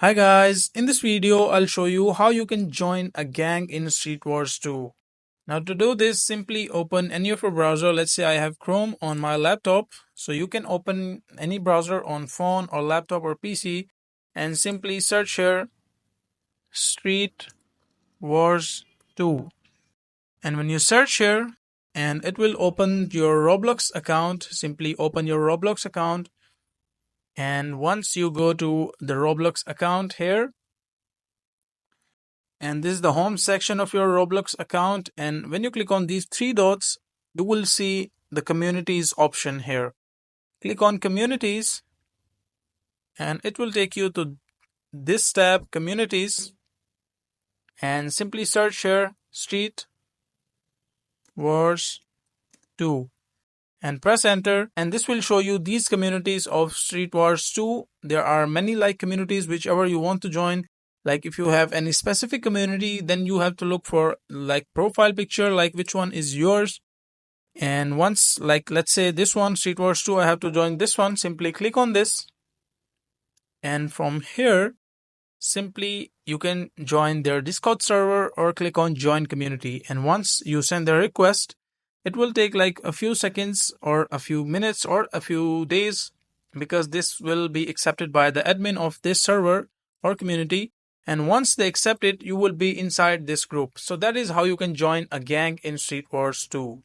Hi guys, in this video I'll show you how you can join a gang in Street Wars 2. Now to do this, simply open any of your browser. Let's say I have Chrome on my laptop, so you can open any browser on phone or laptop or PC and simply search here Street Wars 2. And when you search here, and it will open your Roblox account, simply open your Roblox account. And once you go to the Roblox account here, and this is the home section of your Roblox account, and when you click on these three dots, you will see the communities option here. Click on communities and it will take you to this tab, communities, and simply search here Street Wars 2 and press enter, and this will show you these communities of Street Wars 2. There are many like communities, whichever you want to join. Like if you have any specific community, then you have to look for like profile picture, like which one is yours. And once, like let's say this one, Street Wars 2, I have to join this one. Simply click on this, and from here simply you can join their Discord server or click on join community. And once you send the request, it will take like a few seconds or a few minutes or a few days, because this will be accepted by the admin of this server or community. And once they accept it, you will be inside this group. So that is how you can join a gang in Street Wars 2.